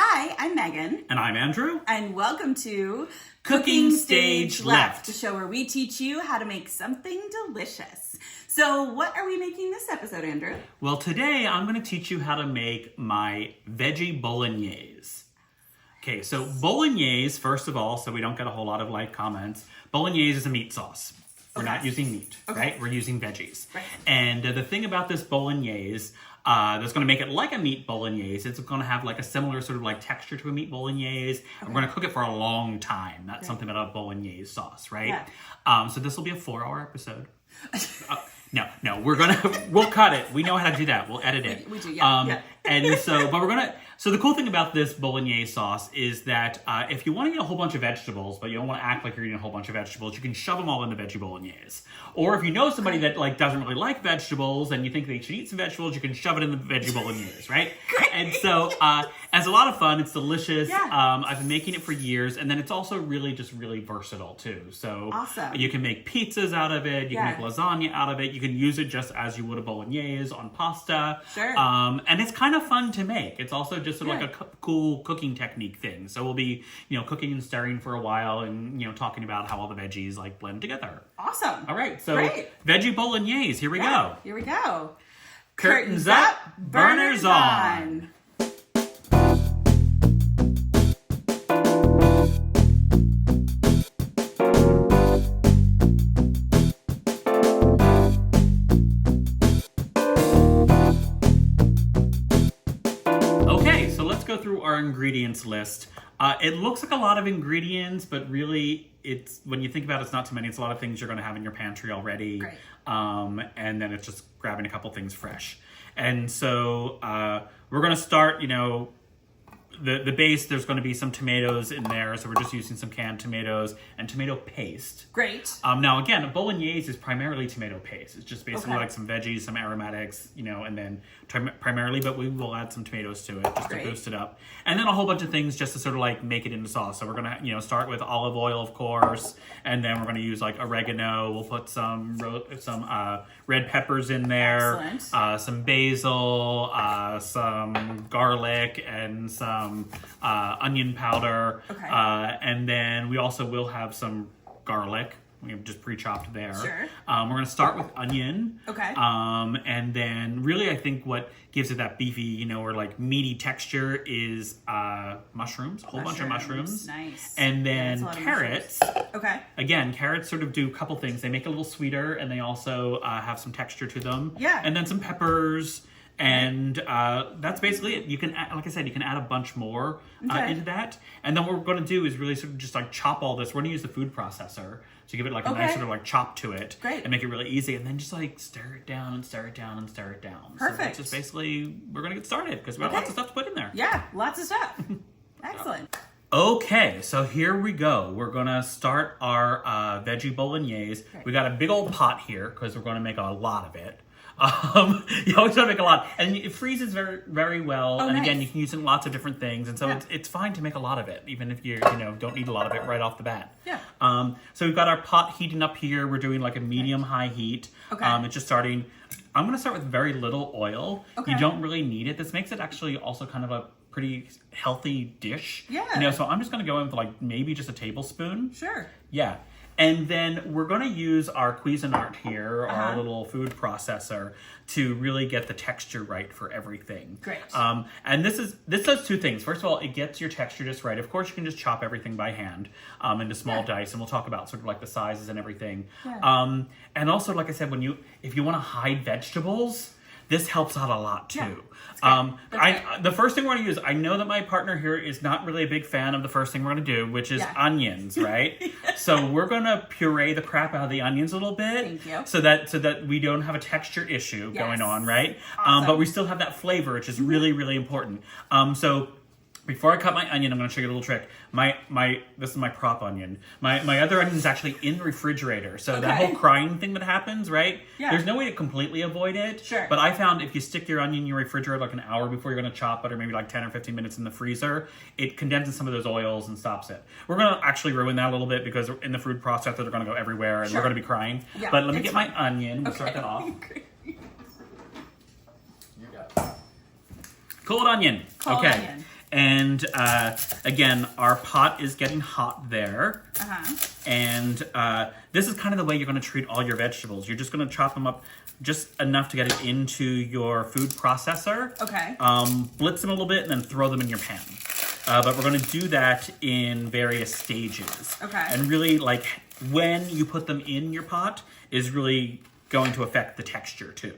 Hi, I'm Megan. And I'm Andrew. And welcome to Cooking Stage Left, the show where we teach you how to make something delicious. So what are we making this episode, Andrew? Well, today I'm going to teach you how to make my Veggie Bolognese. Okay, so Bolognese, first of all, so we don't get a whole lot of like comments, Bolognese is a meat sauce. We're not using meat, right? We're using veggies. Right. And the thing about this Bolognese that's going to make it like a meat Bolognese, it's going to have like a similar sort of like texture to a meat Bolognese. And we're going to cook it for a long time. That's something about a Bolognese sauce, right? Yeah. So this will be a 4-hour episode. No, we'll cut it. We know how to do that. We'll edit it. We do, yeah. And so, but so the cool thing about this Bolognese sauce is that if you want to eat a whole bunch of vegetables, but you don't want to act like you're eating a whole bunch of vegetables, you can shove them all in the Veggie Bolognese. Or if you know somebody that like doesn't really like vegetables and you think they should eat some vegetables, you can shove it in the Veggie Bolognese, right? Great. And so, it's a lot of fun. It's delicious. Yeah. I've been making it for years, and then it's also really versatile too. So Awesome. you can make pizzas out of it. You can make lasagna out of it. You can use it just as you would a Bolognese on pasta. Sure. And it's kind of fun to make. It's also just sort of like a cool cooking technique thing. So we'll be, cooking and stirring for a while and, talking about how all the veggies like blend together. Awesome. All right. So Great. Veggie Bolognese. Here we go. Here we go. Curtains up, burners on. Okay, so let's go through our ingredients list. It looks like a lot of ingredients, but really, it's when you think about it, it's not too many. It's a lot of things you're going to have in your pantry already. Great. And then it's just grabbing a couple things fresh. And so we're going to start, the base, there's going to be some tomatoes in there. So we're just using some canned tomatoes and tomato paste. Great. Now, again, a Bolognese is primarily tomato paste. It's just basically like some veggies, some aromatics, and then primarily, but we will add some tomatoes to it just to boost it up. And then a whole bunch of things just to sort of like make it into sauce. So we're going to, start with olive oil, of course, and then we're going to use like oregano. We'll put some red peppers in there, some basil, some garlic, and some onion powder. Okay. And then we also will have some garlic. We have just pre-chopped there. Sure. We're going to start with onion. Okay. And then really I think what gives it that beefy, or like meaty texture is mushrooms, a whole bunch of mushrooms. Nice. And then carrots. Okay. Again, carrots sort of do a couple things. They make it a little sweeter and they also have some texture to them. Yeah. And then some peppers. And that's basically it. You can add, like I said, you can add a bunch more into that. And then what we're going to do is really sort of just like chop all this. We're going to use the food processor to give it like a nice sort of like chop to it. Great. And make it really easy. And then just like stir it down and stir it down and stir it down. Perfect. So that's just basically, we're going to get started because we have lots of stuff to put in there. Yeah, lots of stuff. Excellent. Okay, so here we go. We're going to start our Veggie Bolognese. We got a big old pot here because we're going to make a lot of it. You always want to make a lot, and it freezes very, very well. And again, you can use it in lots of different things, and so it's fine to make a lot of it, even if you don't need a lot of it right off the bat. Yeah. So we've got our pot heating up here. We're doing like a medium-high heat. Okay. It's just starting. I'm going to start with very little oil. Okay. You don't really need it. This makes it actually also kind of a pretty healthy dish. Yeah. So I'm just going to go in with like maybe just a tablespoon. Sure. Yeah. And then we're going to use our Cuisinart here, our little food processor, to really get the texture right for everything. Great. And this does two things. First of all, it gets your texture just right. Of course, you can just chop everything by hand into small dice, and we'll talk about sort of like the sizes and everything. Yeah. And also, like I said, if you want to hide vegetables, this helps out a lot too. The first thing we're going to use, I know that my partner here is not really a big fan of the first thing we're going to do, which is onions, right? So we're going to puree the crap out of the onions a little bit. Thank you. So that we don't have a texture issue going on, right? Awesome. But we still have that flavor, which is really, really important. So before I cut my onion, I'm going to show you a little trick. This is my prop onion. My other onion is actually in the refrigerator. So that whole crying thing that happens, right? Yeah. There's no way to completely avoid it. Sure. But I found if you stick your onion in your refrigerator like an hour before you're going to chop it, or maybe like 10 or 15 minutes in the freezer, it condenses some of those oils and stops it. We're going to actually ruin that a little bit because in the food processor, they're going to go everywhere and we're going to be crying. Yeah, but let me get my onion. We'll start that off. Great. Cool onion. Cold onion. And again, our pot is getting hot there. And this is kind of the way you're going to treat all your vegetables. You're just going to chop them up just enough to get it into your food processor. Okay. Blitz them a little bit and then throw them in your pan. But we're going to do that in various stages. Okay. And really, like, when you put them in your pot is really going to affect the texture too.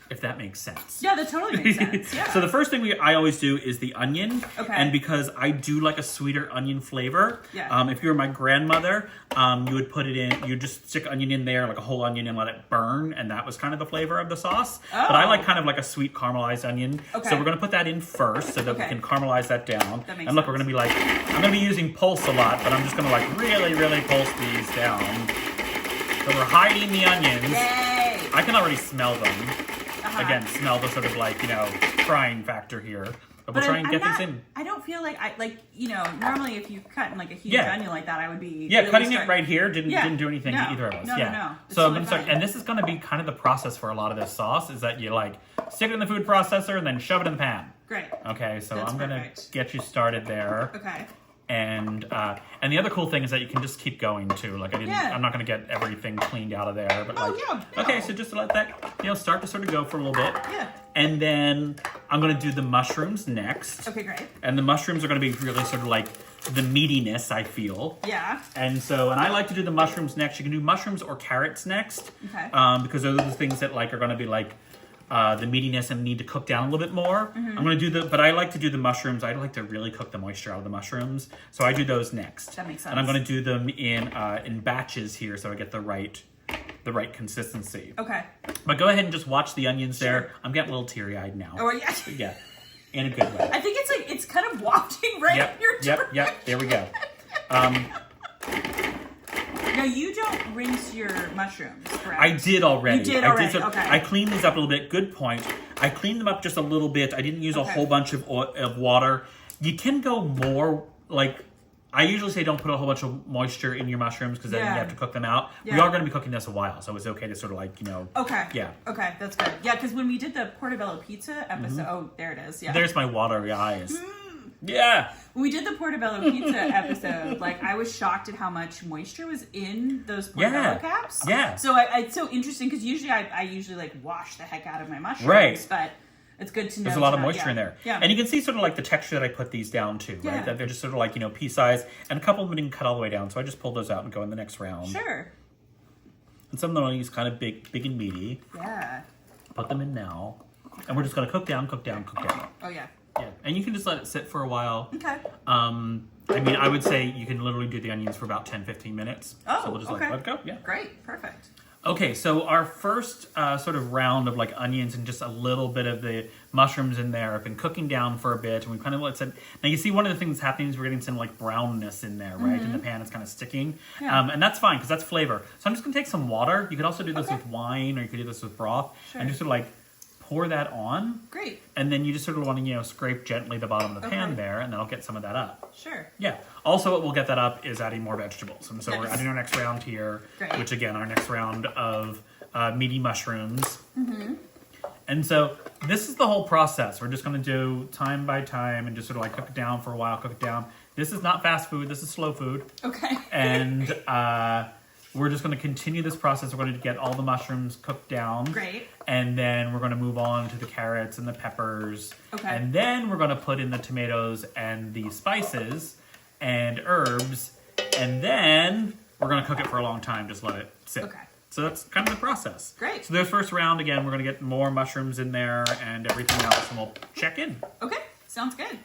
If that makes sense. Yeah, that totally makes sense. Yeah. So the first thing I always do is the onion. Okay. And because I do like a sweeter onion flavor, yeah. If you were my grandmother, you would put it in, you just stick onion in there, like a whole onion, and let it burn, and that was kind of the flavor of the sauce. Oh. But I like kind of like a sweet caramelized onion. Okay. So we're going to put that in first so that we can caramelize that down. That makes and look, sense. we're going to be like, I'm going to be using pulse a lot, but I'm just going to like really, really pulse these down. So we're hiding the onions. Yay! I can already smell them. Again, smell the sort of like, frying factor here. But we'll try and get these in. I don't feel like normally if you cut in like a huge onion like that, I would be really cutting it right here didn't do anything to either of us. No. So I'm gonna start, and this is gonna be kind of the process for a lot of this sauce is that you like stick it in the food processor and then shove it in the pan. Great. Okay, so That's I'm gonna perfect. get you started there. Okay. And the other cool thing is that you can just keep going too. Like I'm not gonna get everything cleaned out of there, but okay, so just to let that start to sort of go for a little bit. Yeah. And then I'm gonna do the mushrooms next. Okay, great. And the mushrooms are gonna be really sort of like the meatiness, I feel. Yeah. And I like to do the mushrooms next. You can do mushrooms or carrots next. Okay. Because those are the things that like are gonna be like the meatiness and need to cook down a little bit more. I'm gonna do but I like to do the mushrooms. I like to really cook the moisture out of the mushrooms, so I do those next. That makes sense. And I'm gonna do them in batches here, so I get the right consistency. Okay. But go ahead and just watch the onions there. I'm getting a little teary-eyed now. Oh yeah. Yeah, in a good way. I think it's kind of wafting right in your direction. There we go. Now you don't rinse your mushrooms, correct? I did already. You did already. Okay. I cleaned these up a little bit. Good point. I cleaned them up just a little bit. I didn't use a whole bunch of water. You can go more. Like I usually say, don't put a whole bunch of moisture in your mushrooms because then you have to cook them out. Yeah. We are going to be cooking this a while, so it's okay to sort of like Okay. Yeah. Okay, that's good. Yeah, because when we did the Portobello pizza episode, oh, there it is. Yeah. There's my watery eyes. Yeah. When we did the Portobello pizza episode, like I was shocked at how much moisture was in those Portobello caps. Yeah. So it's so interesting because usually I usually like wash the heck out of my mushrooms, right? But it's good to know there's a lot of moisture in there. Yeah. And you can see sort of like the texture that I put these down to, right? That they're just sort of like pea size, and a couple of them didn't cut all the way down, so I just pulled those out and go in the next round. Sure. And some of them are these kind of big and meaty. Yeah. Put them in now, and we're just gonna cook down. Oh yeah. Yeah, and you can just let it sit for a while. Okay. I mean, I would say you can literally do the onions for about 10-15 minutes. Oh, so we'll just okay. let it go. Yeah. Great. Perfect. Okay, so our first sort of round of like onions and just a little bit of the mushrooms in there have been cooking down for a bit, and we kind of let it. Now you see one of the things that's happening is we're getting some like brownness in there, right? In the pan, it's kind of sticking, and that's fine because that's flavor. So I'm just gonna take some water. You could also do this with wine, or you could do this with broth, and just sort of like pour that on. Great. And then you just sort of want to, scrape gently the bottom of the pan there, and that'll get some of that up. Sure. Yeah. Also, what will get that up is adding more vegetables. And so we're adding our next round here, which again, our next round of meaty mushrooms. And so this is the whole process. We're just going to do time by time and just sort of like cook it down for a while, cook it down. This is not fast food. This is slow food. Okay. And we're just going to continue this process. We're going to get all the mushrooms cooked down. Great. And then we're going to move on to the carrots and the peppers. Okay. And then we're going to put in the tomatoes and the spices and herbs. And then we're going to cook it for a long time. Just let it sit. Okay. So that's kind of the process. Great. So the first round, again, we're going to get more mushrooms in there and everything else, and we'll check in. Okay. Sounds good.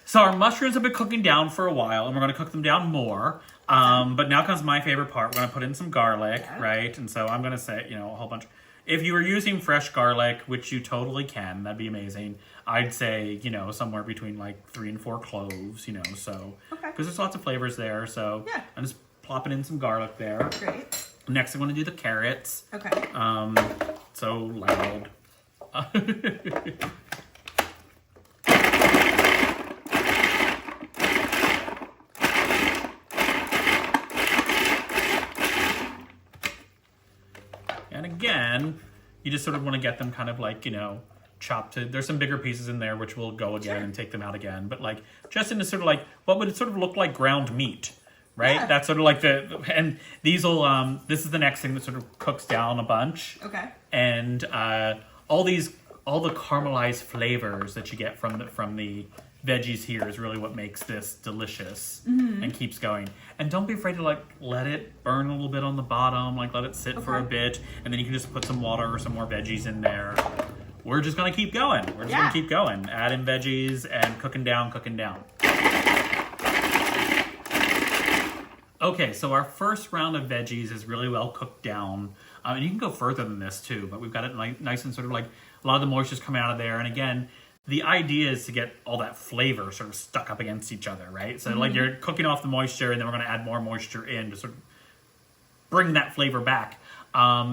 So our mushrooms have been cooking down for a while, and we're going to cook them down more. But now comes my favorite part. We're going to put in some garlic, right? And so I'm going to say, a whole bunch. If you were using fresh garlic, which you totally can, that'd be amazing. I'd say, somewhere between like 3 and 4 cloves, so. Okay. Because there's lots of flavors there, so. Yeah. I'm just plopping in some garlic there. Great. Next, I'm going to do the carrots. Okay. So loud. And again, you just sort of want to get them kind of like, chopped to, there's some bigger pieces in there which will go again and take them out again, but like just into sort of like what would it sort of look like ground meat, right? Yeah. That's sort of like and these will this is the next thing that sort of cooks down a bunch. Okay. And all the caramelized flavors that you get from the veggies here is really what makes this delicious and keeps going. And don't be afraid to like let it burn a little bit on the bottom, like let it sit for a bit, and then you can just put some water or some more veggies in there. We're just gonna keep going. We're just gonna keep going. Add in veggies and cooking down. Okay, so our first round of veggies is really well cooked down. And you can go further than this too, but we've got it nice and sort of like a lot of the moisture's coming out of there. And again, the idea is to get all that flavor sort of stuck up against each other, right? So like you're cooking off the moisture, and then we're going to add more moisture in to sort of bring that flavor back.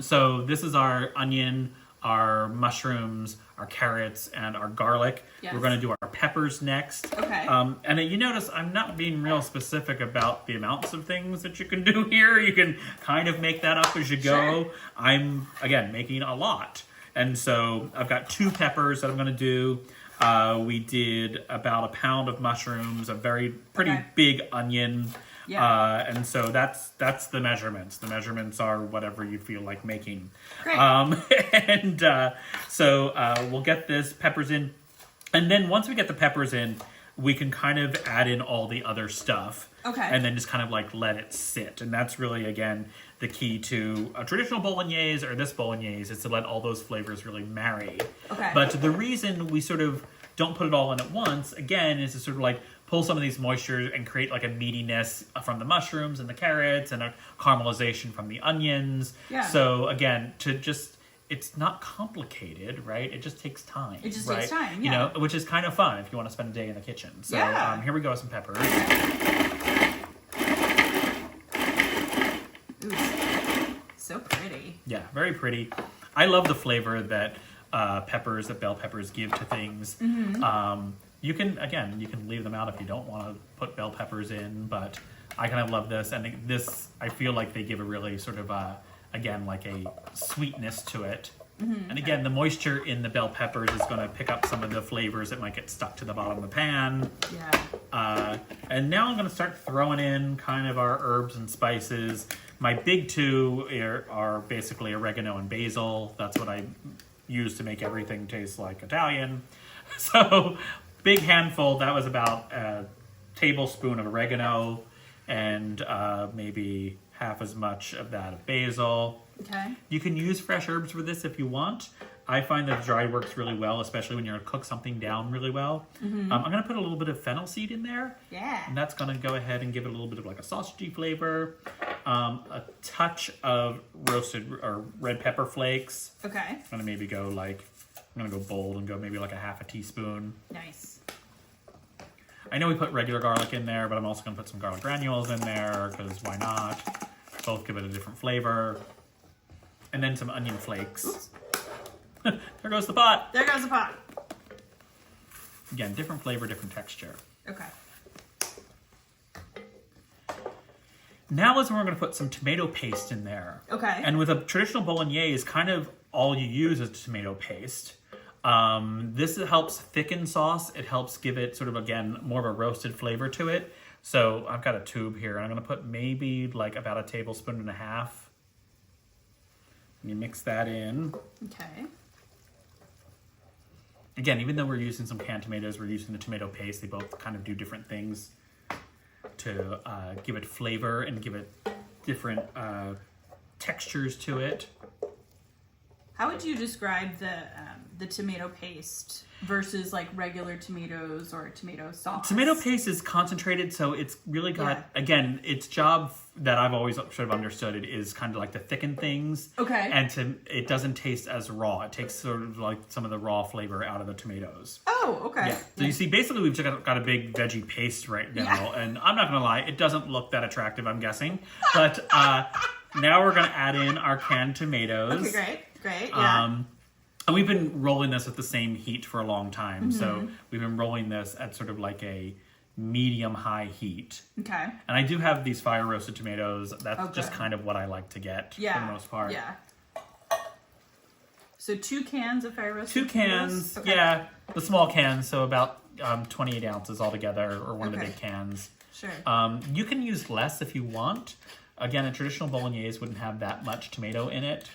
So this is our onion, our mushrooms, our carrots, and our garlic. Yes. We're going to do our peppers next. Okay. And you notice I'm not being real specific about the amounts of things that you can do here. You can kind of make that up as you go. Sure. I'm, again, making a lot. And so I've got 2 peppers that I'm going to do. We did about a pound of mushrooms, a pretty big onion. Yeah. And so that's the measurements. The measurements are whatever you feel like making. Great. So we'll get this peppers in. And then once we get the peppers in, we can kind of add in all the other stuff. Okay. And then just kind of like let it sit. And that's really, again, the key to a traditional bolognese or this bolognese is to let all those flavors really marry. Okay. But the reason we sort of don't put it all in at once, again, is to sort of like pull some of these moistures and create like a meatiness from the mushrooms and the carrots and a caramelization from the onions. Yeah. So again, it's not complicated, right? It just takes time. It just right? takes time, You know, which is kind of fun if you want to spend a day in the kitchen. So here we go with some peppers. Ooh, so pretty. Yeah, very pretty. I love the flavor that bell peppers give to things. You can leave them out if you don't want to put bell peppers in, but I kind of love this. And I feel like they give a really sort of, again, like a sweetness to it. And again, the moisture in the bell peppers is going to pick up some of the flavors that might get stuck to the bottom of the pan. Yeah. And now I'm going to start throwing in kind of our herbs and spices. My big 2 are basically oregano and basil. That's what I use to make everything taste like Italian. So big handful. That was about a tablespoon of oregano and maybe half as much of that of basil. Okay. You can use fresh herbs for this if you want. I find that dried works really well, especially when you're going to cook something down really well. I'm going to put a little bit of fennel seed in there. Yeah. And that's going to go ahead and give it a little bit of like a sausagey flavor. A touch of roasted or red pepper flakes. Okay. I'm going to maybe go bold and go maybe like a half a teaspoon. Nice. I know we put regular garlic in there, but I'm also going to put some garlic granules in there because why not? Both give it a different flavor. And then some onion flakes. There goes the pot. There goes the pot. Again, different flavor, different texture. Okay. Now is when we're going to put some tomato paste in there. Okay. And with a traditional bolognese, kind of all you use is tomato paste. This helps thicken sauce. It helps give it sort of, again, more of a roasted flavor to it. So I've got a tube here, and I'm going to put maybe like about a tablespoon and a half. And you mix that in. Okay. Again, even though we're using some canned tomatoes, we're using the tomato paste. They both kind of do different things to give it flavor and give it different textures to it. How would you describe the tomato paste versus like regular tomatoes or tomato sauce? Tomato paste is concentrated, so it's really got, again, its job that I've always sort of understood it is kind of like to thicken things. Okay. And it doesn't taste as raw. It takes sort of like some of the raw flavor out of the tomatows. Oh, okay. Yeah. So you see, basically we've just got a big veggie paste right now. And I'm not going to lie, it doesn't look that attractive, I'm guessing. But now we're going to add in our canned tomatoes. Okay, great, yeah. And we've been rolling this at the same heat for a long time. So we've been rolling this at sort of like a medium-high heat. Okay. And I do have these fire-roasted tomatoes. That's just kind of what I like to get for the most part. Yeah. So 2 cans of fire roasted 2 cans, tomatoes? Okay. yeah. The small cans, so about 28 ounces altogether, or one of the big cans. Sure. You can use less if you want. Again, a traditional bolognese wouldn't have that much tomato in it.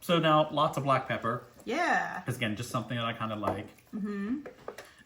So now, lots of black pepper. Yeah. Because again, just something that I kind of like. Mm-hmm.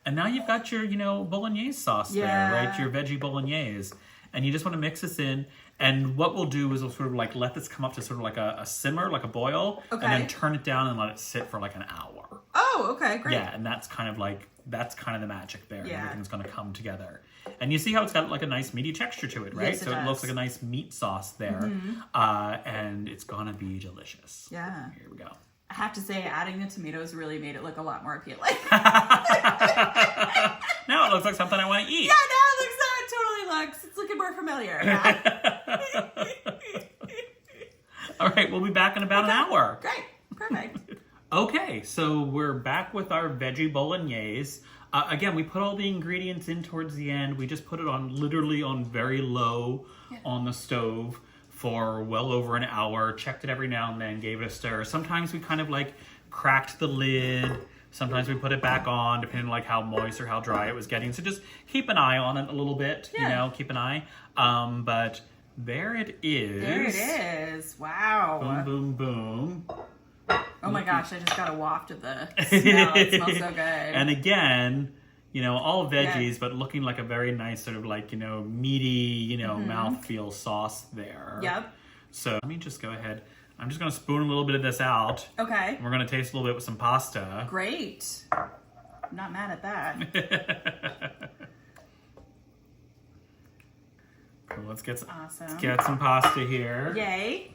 And now you've got your, bolognese sauce there, right? Your veggie bolognese. And you just want to mix this in. And what we'll do is we'll sort of like let this come up to sort of like a simmer, like a boil. Okay. And then turn it down and let it sit for like an hour. Oh, okay, great. Yeah, and that's kind of the magic there. Yeah. Everything's going to come together. And you see how it's got like a nice meaty texture to it, right? Yes, it so it does. looks like a nice meat sauce there. And it's going to be delicious. Yeah. Here we go. I have to say, adding the tomatoes really made it look a lot more appealing. Now it looks like something I want to eat. Yeah, now it looks how it totally looks. It's looking more familiar. All right, we'll be back in about an hour. Great. Perfect. Okay, so we're back with our veggie bolognese. Again, we put all the ingredients in towards the end. We just put it literally on very low on the stove for well over an hour. Checked it every now and then, gave it a stir. Sometimes we kind of like cracked the lid. Sometimes we put it back on, depending on like how moist or how dry it was getting. So just keep an eye on it a little bit, keep an eye. But there it is. There it is. Wow. Boom, boom, boom. Oh my gosh, I just got a waft of the smell. It smells so good. And again, all veggies, but looking like a very nice sort of like, meaty, mouthfeel sauce there. Yep. So let me just go ahead. I'm just going to spoon a little bit of this out. Okay. And we're going to taste a little bit with some pasta. Great. I'm not mad at that. Cool, let's get Awesome. some pasta here. Yay.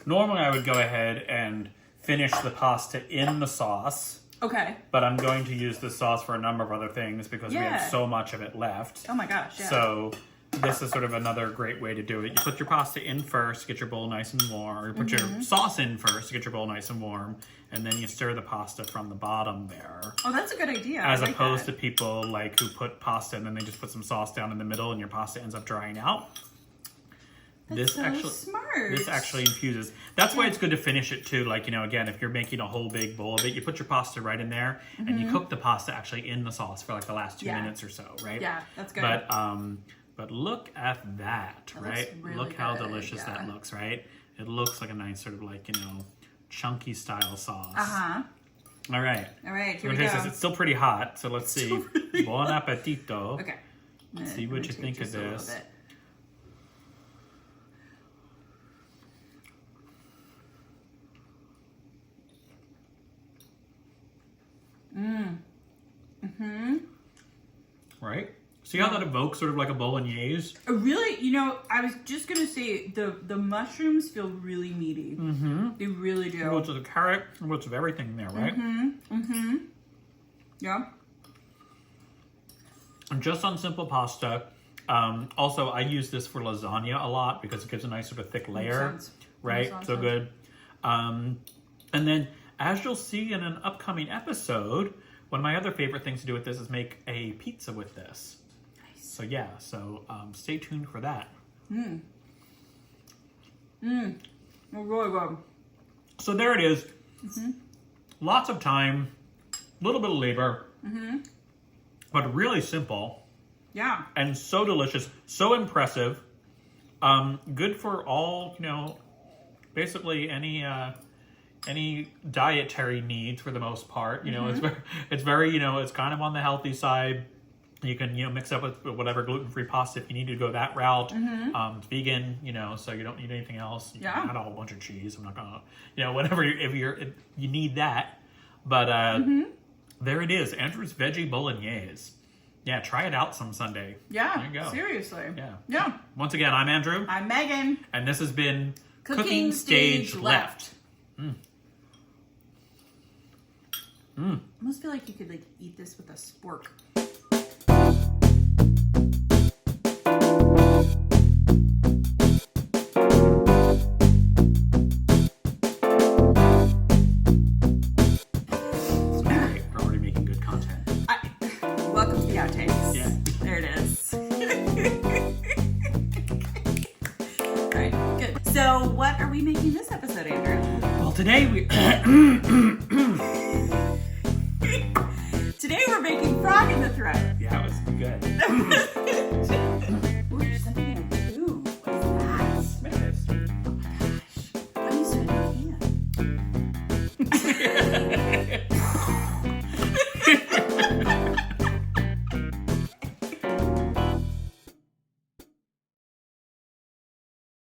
Normally I would go ahead and finish the pasta in the sauce. Okay. But I'm going to use this sauce for a number of other things because we have so much of it left. Oh my gosh, yeah. So this is sort of another great way to do it. You put your pasta in first, get your bowl nice and warm. Or you put your sauce in first to get your bowl nice and warm. And then you stir the pasta from the bottom there. Oh, that's a good idea. As opposed to people like who put pasta and then they just put some sauce down in the middle and your pasta ends up drying out. That's so smart. This actually infuses. That's why it's good to finish it too. Like, again, if you're making a whole big bowl of it, you put your pasta right in there and you cook the pasta actually in the sauce for like the last 2 minutes or so, right? Yeah, that's good. But look at that, right? Really look how good, delicious that looks, right? It looks like a nice sort of like, chunky style sauce. Uh-huh. All right. All right, here we This. go. It's still pretty hot, so let's see. Bon appetito. Okay. Let's see what you think of this. Right? See how that evokes sort of like a bolognese? Really, I was just going to say the mushrooms feel really meaty. Mm-hmm. They really do. Lots of the carrot, lots of everything there, right? Yeah. And just on simple pasta. Also, I use this for lasagna a lot because it gives a nice sort of thick layer. Right? So good. And then, as you'll see in an upcoming episode, one of my other favorite things to do with this is make a pizza with this. Nice. So yeah, stay tuned for that. Really good. So there it is. Lots of time, a little bit of labor, but really simple. Yeah. And so delicious, so impressive. Good for all, basically any dietary needs for the most part. It's very, it's kind of on the healthy side. You can, mix up with whatever gluten-free pasta if you need to go that route. It's vegan, so you don't need anything else. You can add a whole bunch of cheese. I'm not gonna, whatever, if you need that. But there it is, Andrew's Veggie Bolognese. Yeah, try it out some Sunday. Yeah, there you go. Seriously. Yeah. Once again, I'm Andrew. I'm Megan. And this has been Cooking Stage Left. I almost feel like you could eat this with a spork. We're already making good content. So what are we making this episode, Andrew? Well, today we